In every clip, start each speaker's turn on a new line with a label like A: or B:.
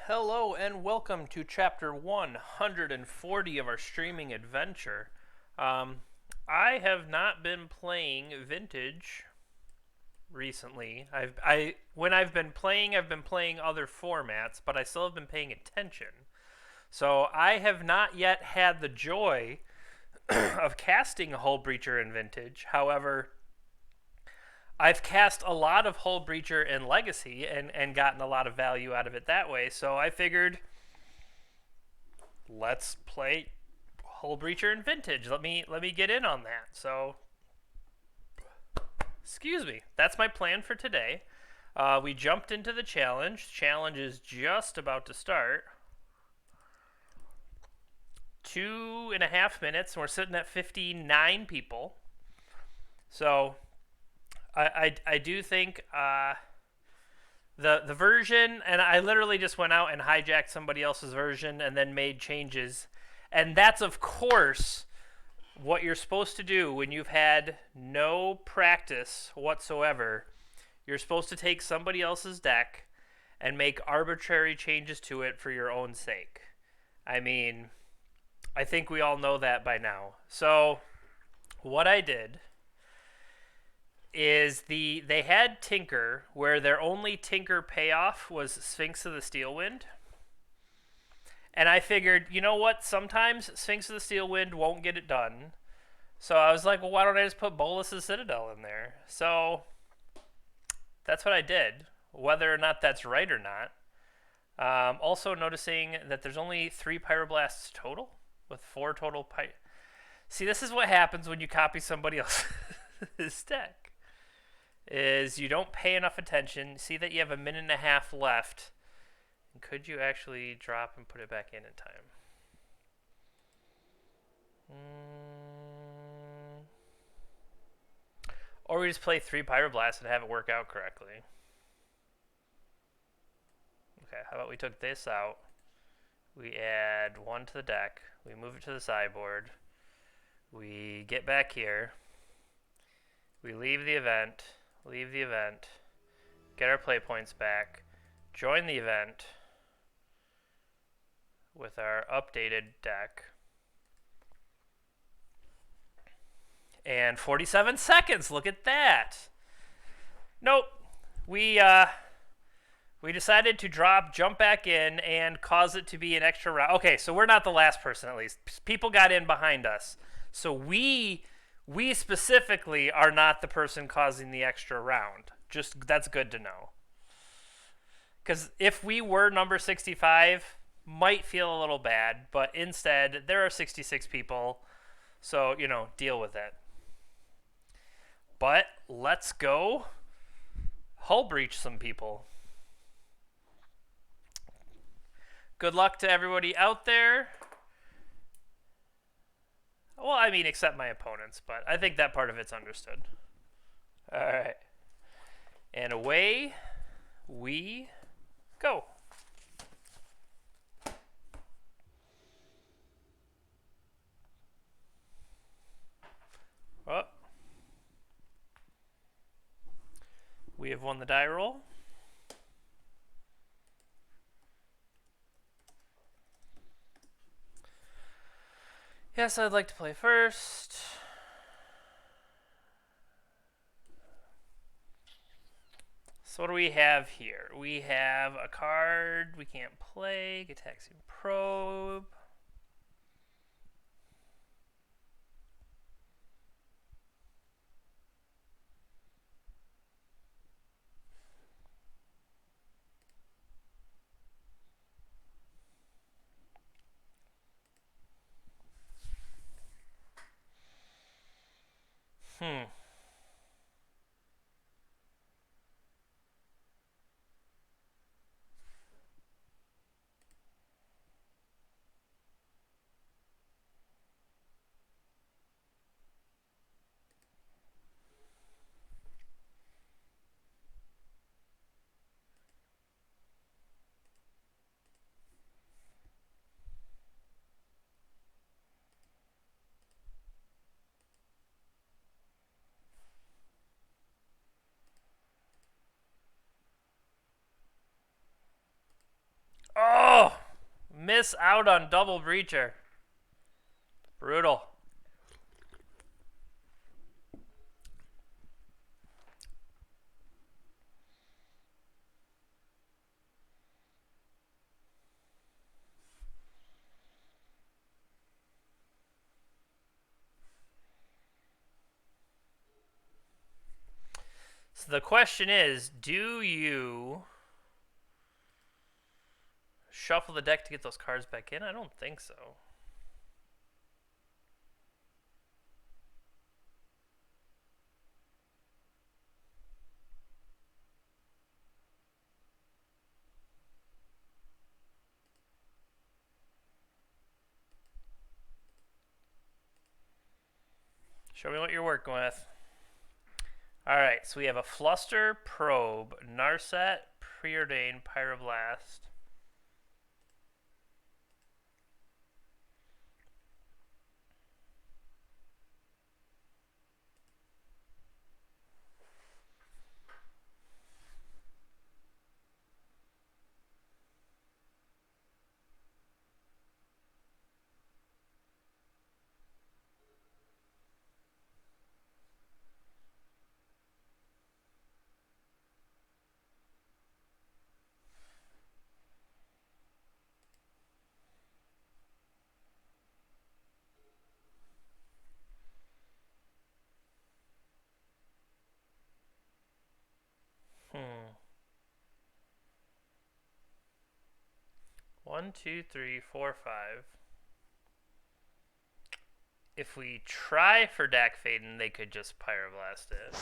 A: Hello and welcome to chapter 140 of our streaming adventure. Um, I have not been playing Vintage recently. When I've been playing other formats, but I still have been paying attention. So I have not yet had the joy of casting a Hull Breacher in Vintage. However, I've cast a lot of Hull Breacher in Legacy and gotten a lot of value out of it that way. So I figured, let's play Hull Breacher in Vintage. Let me get in on that. So, excuse me. That's my plan for today. We jumped into the challenge. Challenge is just about to start. 2.5 minutes, and we're sitting at 59 people. So, I do think the version, and I literally just went out and hijacked somebody else's version and then made changes. And that's, of course, what you're supposed to do when you've had no practice whatsoever. You're supposed to take somebody else's deck and make arbitrary changes to it for your own sake. I mean, I think we all know that by now. So, what I did is they had Tinker, where their only Tinker payoff was Sphinx of the Steelwind. And I figured, you know what? Sometimes Sphinx of the Steelwind won't get it done. So I was like, well, why don't I just put Bolas's Citadel in there? So that's what I did, whether or not that's right or not. Also noticing that there's only 3 Pyroblasts total, with 4 total See, this is what happens when you copy somebody else's deck. Is you don't pay enough attention. See that you have a minute and a half left. And could you actually drop and put it back in time? Or we just play 3 Pyroblasts and have it work out correctly. Okay, how about we took this out. We add 1 to the deck. We move it to the sideboard. We get back here. We leave the event. Get our play points back. Join the event with our updated deck. And 47 seconds. Look at that. Nope. We decided to jump back in, and cause it to be an extra round. Okay, so we're not the last person, at least. People got in behind us. So we specifically are not the person causing the extra round. Just, that's good to know. Because if we were number 65, might feel a little bad, but instead, there are 66 people. So, deal with it. But let's go Hull Breach some people. Good luck to everybody out there. Well, I mean, except my opponents, but I think that part of it's understood. All right. And away we go. Oh. We have won the die roll. Yes, I'd like to play first. So what do we have here? We have a card we can't play, Gitaxian Probe. miss out on double breacher. Brutal. So the question is, do you shuffle the deck to get those cards back in? I don't think so. Show me what you're working with. Alright, so we have a Fluster, Probe, Narset, Preordain, Pyroblast. One, two, three, four, five. If we try for Dak Faden, they could just Pyroblast it.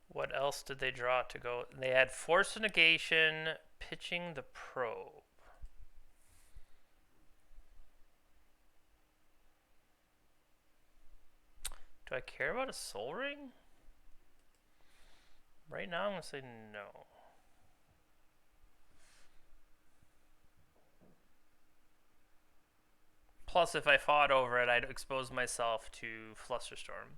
A: What else did they draw to go? They had Force Negation, pitching the Probe. Do I care about a Soul Ring? Right now I'm going to say no. Plus, if I fought over it, I'd expose myself to Flusterstorm.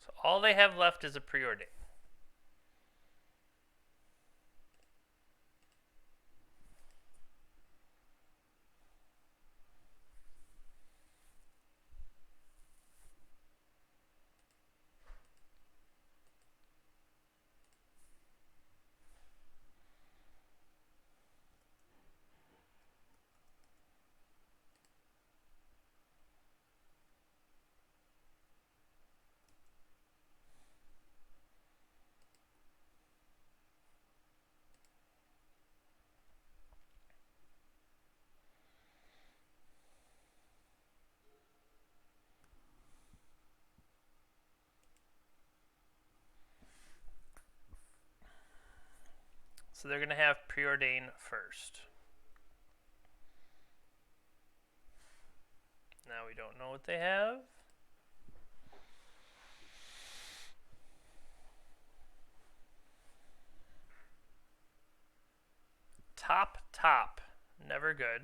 A: So all they have left is a Preordain. So they're going to have Preordain first. Now we don't know what they have. Top, never good.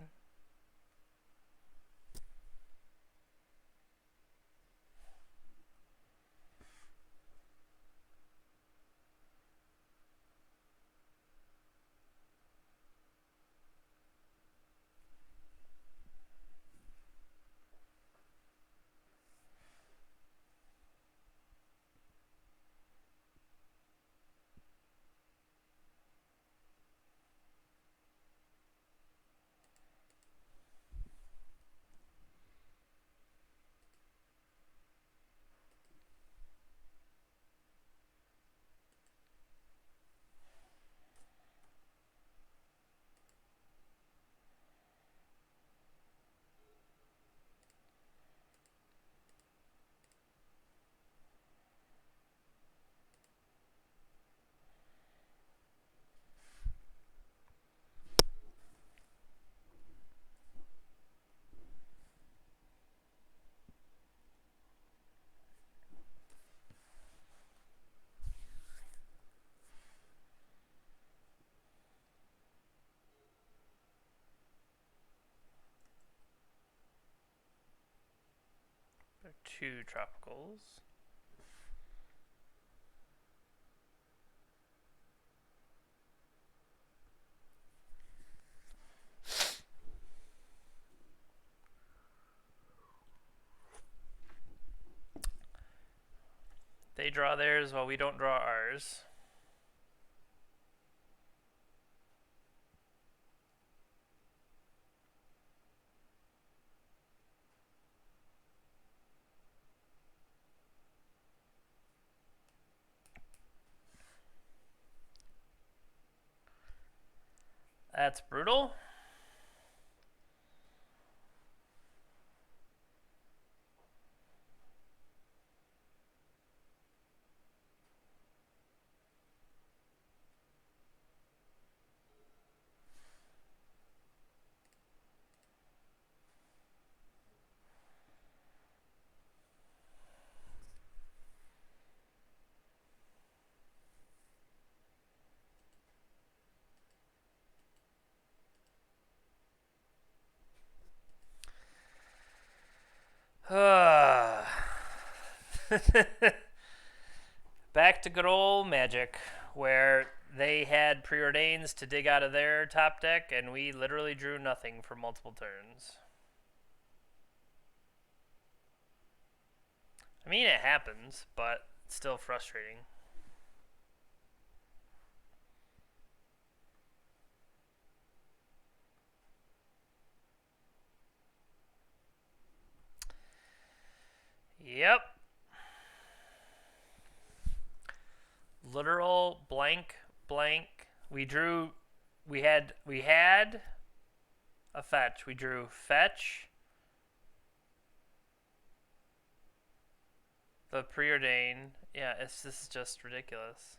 A: 2 tropicals. They draw theirs while we don't draw ours. That's brutal. Back to good old Magic, where they had preordains to dig out of their top deck, and we literally drew nothing for multiple turns. I mean, it happens, but it's still frustrating. Yep. Literal blank blank. We had a fetch. We drew fetch, the preordain. Yeah, this is just ridiculous.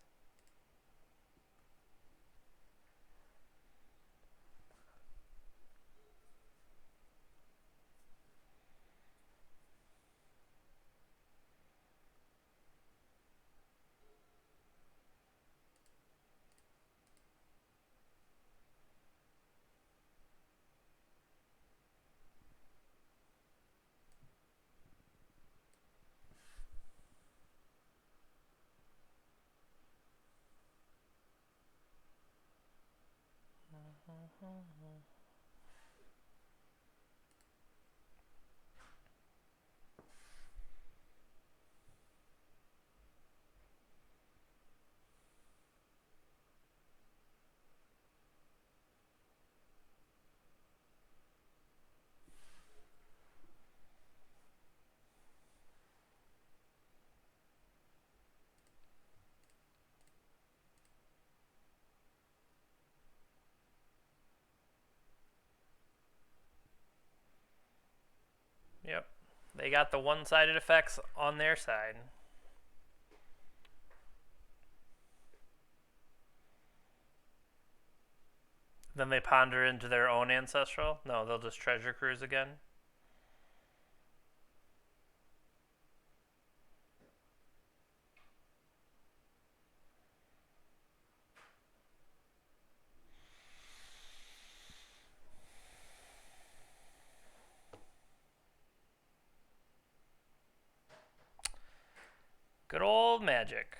A: Yep. They got the one-sided effects on their side. Then they ponder into their own ancestral. No, they'll just treasure cruise again. Good old Magic.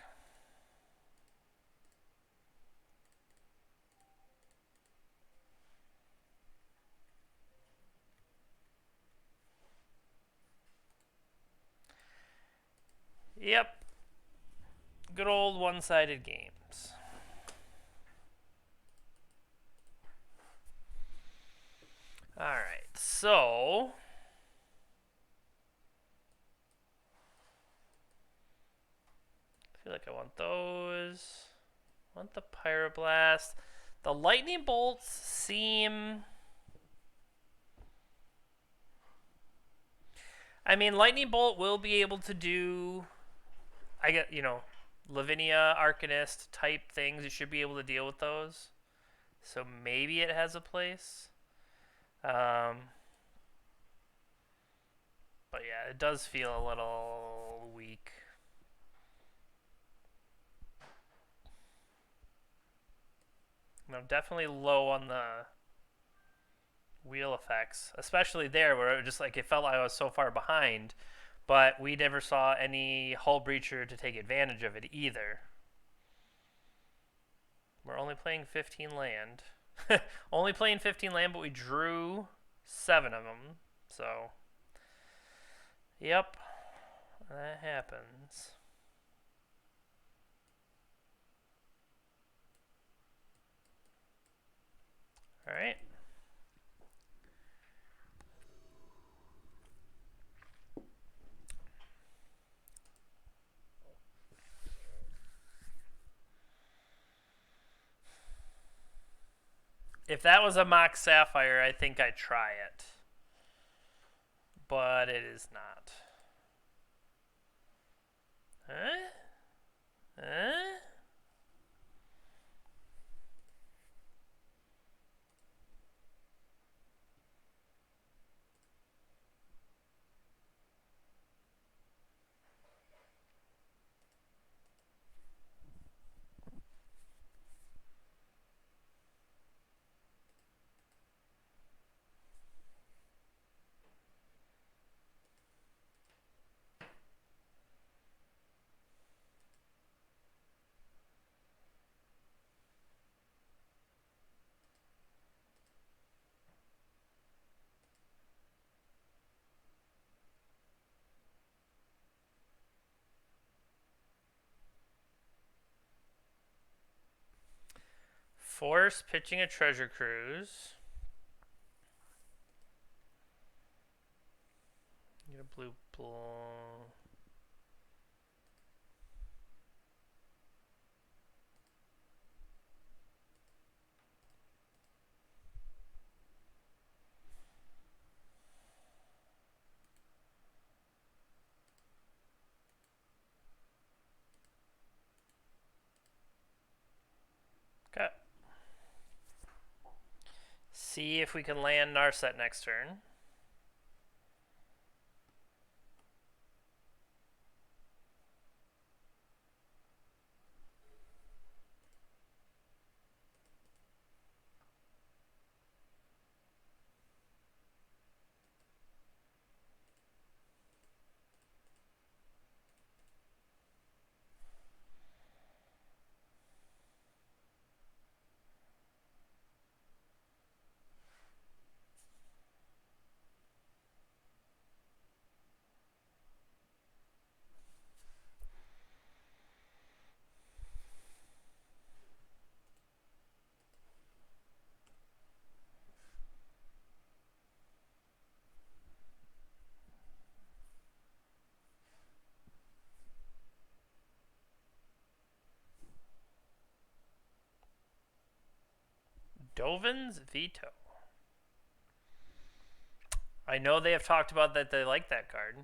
A: Yep. Good old one-sided games. Alright, so I feel like I want those. I want the Pyroblast. The lightning bolts seem... I mean, lightning bolt will be able to do, I get, Lavinia, Arcanist type things. You should be able to deal with those. So maybe it has a place. But yeah, it does feel a little weak. Definitely low on the wheel effects, especially there where it just like it felt like I was so far behind. But we never saw any hull breacher to take advantage of it either. We're only playing 15 land. Only playing 15 land, but we drew 7 of them. So, yep, that happens. Alright. If that was a Mox Sapphire, I think I'd try it. But it is not. Huh? Huh? Force pitching a treasure cruise. Get a blue. Okay. See if we can land Narset next turn. Dovin's Veto. I know they have talked about that they like that card.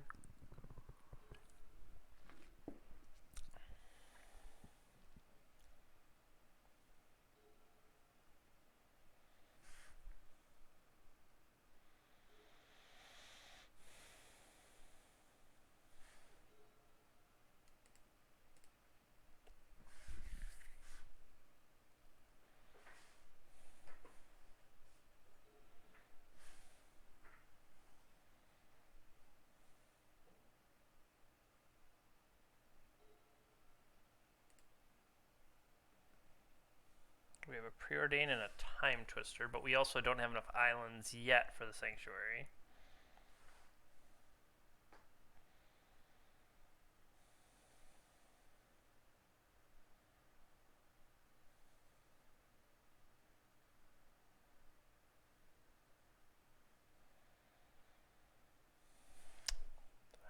A: We have a Preordain and a Time Twister, but we also don't have enough islands yet for the Sanctuary.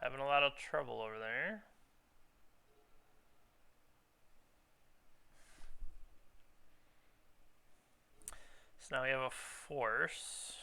A: Having a lot of trouble over there. So now we have a Force.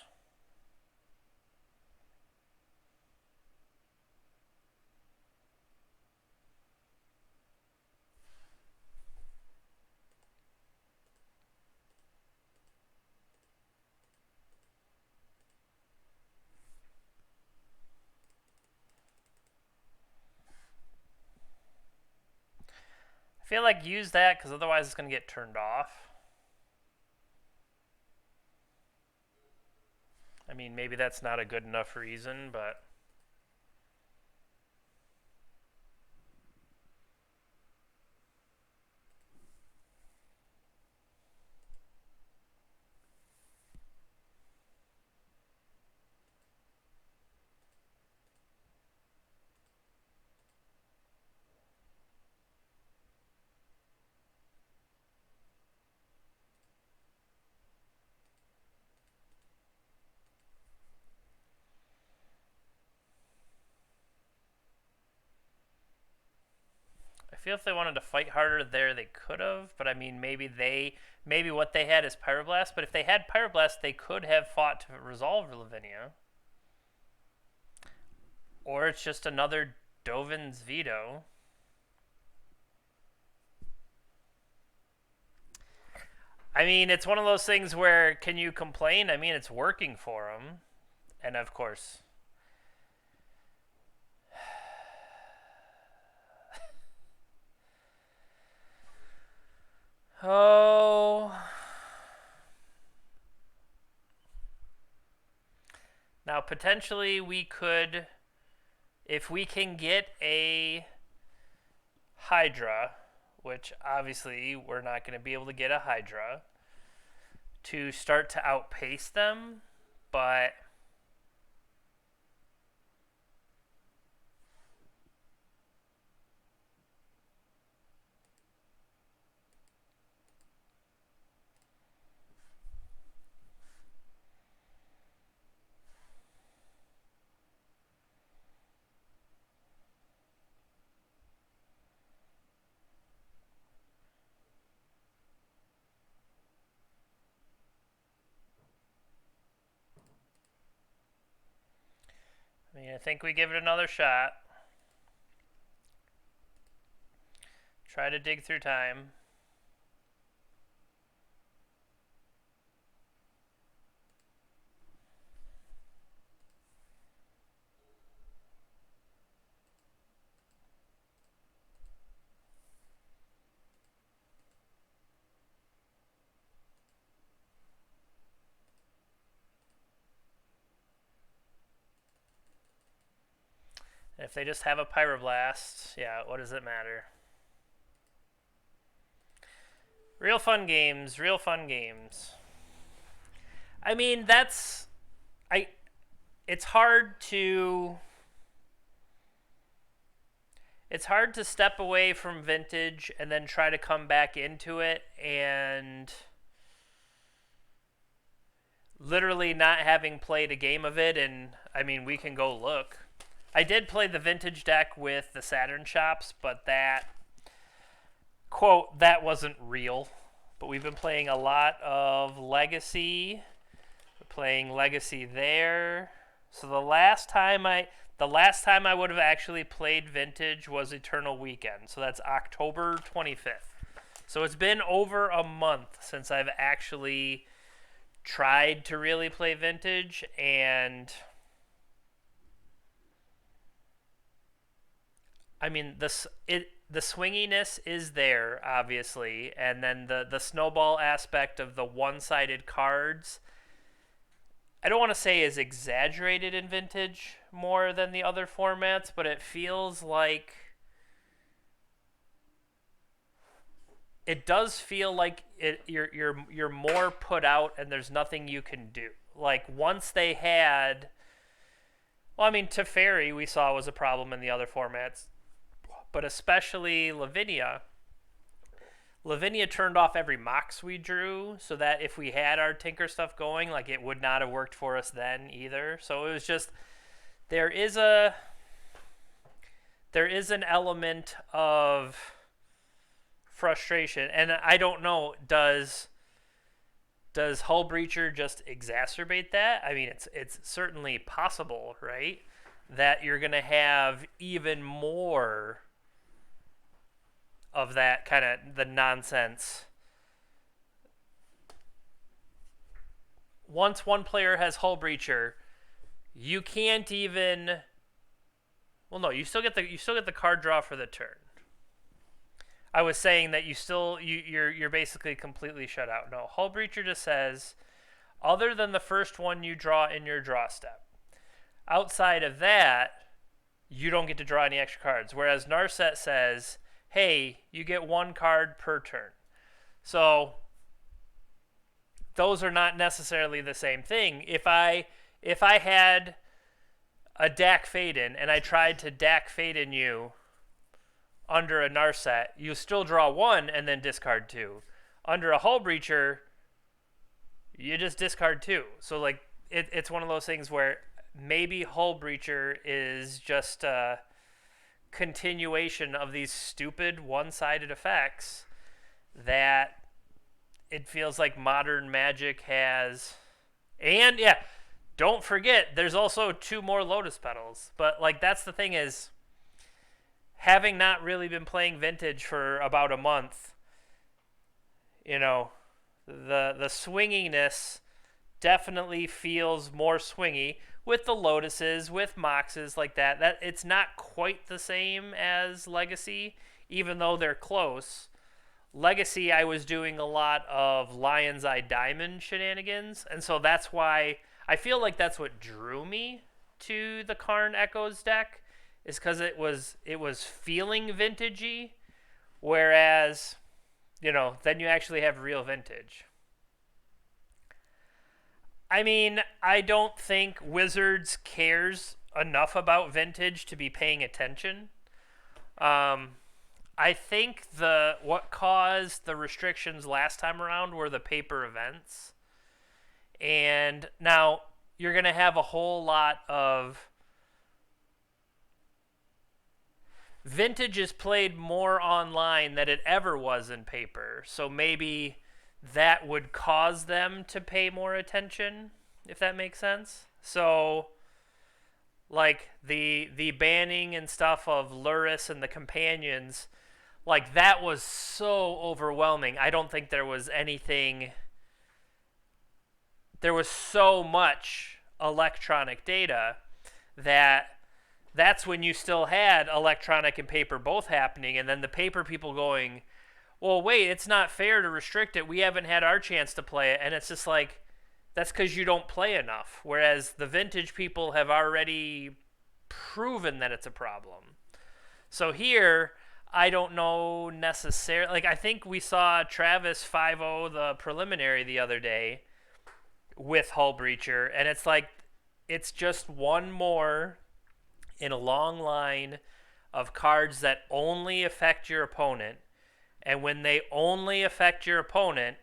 A: I feel like use that because otherwise it's going to get turned off. I mean, maybe that's not a good enough reason, but feel if they wanted to fight harder there, they could have. But I mean, maybe what they had is Pyroblast. But if they had Pyroblast, they could have fought to resolve Lavinia. Or it's just another Dovin's Veto. I mean, it's one of those things where, can you complain? I mean, it's working for them. And of course... Oh... Now, potentially, we could... If we can get a Hydra, which obviously we're not going to be able to get a Hydra, to start to outpace them, but... I mean, I think we give it another shot. Try to dig through time. If they just have a Pyroblast, yeah, what does it matter? Real fun games, real fun games. I mean, it's hard to step away from Vintage and then try to come back into it, and literally not having played a game of it. And I mean, we can go look. I did play the Vintage deck with the Saturn Shops, but that wasn't real. But we've been playing a lot of Legacy. We're playing Legacy there. So the last time I would have actually played Vintage was Eternal Weekend. So that's October 25th. So it's been over a month since I've actually tried to really play Vintage, and I mean, the swinginess is there, obviously, and then the snowball aspect of the one-sided cards, I don't want to say is exaggerated in Vintage more than the other formats, but it feels like... It does feel like you're more put out and there's nothing you can do. Like, once they had... Well, I mean, Teferi we saw was a problem in the other formats, but especially Lavinia. Lavinia turned off every Mox we drew, so that if we had our Tinker stuff going, like, it would not have worked for us then either. So it was just, there is an element of frustration, and I don't know, does Hull Breacher just exacerbate that? I mean, it's certainly possible, right? That you're going to have even more of that kind of the nonsense. Once one player has Hull Breacher, you can't even... Well, no, you still get the card draw for the turn. I was saying that you're basically completely shut out. No, Hull Breacher just says, other than the first one you draw in your draw step, outside of that, you don't get to draw any extra cards. Whereas Narset says, hey, you get one card per turn. So those are not necessarily the same thing. If I had a Dak Fayden and I tried to Dak Fayden you under a Narset, you still draw one and then discard two. Under a Hull Breacher, you just discard two. So like it's one of those things where maybe Hull Breacher is just continuation of these stupid one-sided effects that it feels like modern Magic has. And yeah, don't forget there's also 2 more Lotus petals. But like that's the thing is, having not really been playing Vintage for about a month, you know, the swinginess definitely feels more swingy with the Lotuses, with Moxes like that. That it's not quite the same as Legacy, even though they're close. Legacy, I was doing a lot of Lion's Eye Diamond shenanigans, and so that's why I feel like that's what drew me to the Karn Echoes deck, is because it was feeling vintagey, whereas, then you actually have real vintage. I mean, I don't think Wizards cares enough about vintage to be paying attention. Um, I think what caused the restrictions last time around were the paper events. And now you're going to have a whole lot of Vintage is played more online than it ever was in paper. So maybe that would cause them to pay more attention, if that makes sense. So like the banning and stuff of Luris and the companions, like that was so overwhelming. I don't think there was so much electronic data that that's when you still had electronic and paper both happening, and then the paper people going, well, wait, it's not fair to restrict it. We haven't had our chance to play it. And it's just like, that's because you don't play enough. Whereas the vintage people have already proven that it's a problem. So here, I don't know necessarily. Like, I think we saw Travis 5-0 the preliminary the other day with Hull Breacher. And it's like, it's just one more in a long line of cards that only affect your opponent. And when they only affect your opponent,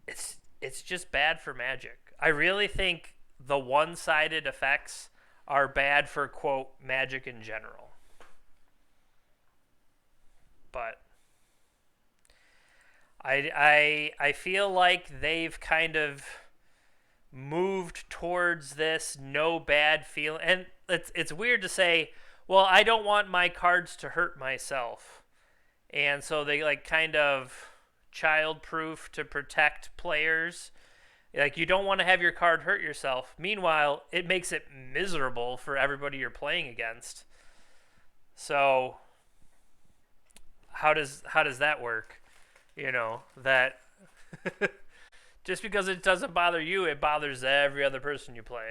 A: it's just bad for Magic. I really think the one-sided effects are bad for, quote, Magic in general. But I feel like they've kind of moved towards this no bad feeling. And it's weird to say, well, I don't want my cards to hurt myself. And so they like kind of child-proof to protect players. Like, you don't want to have your card hurt yourself. Meanwhile, it makes it miserable for everybody you're playing against. So how does that work? That just because it doesn't bother you, it bothers every other person you play.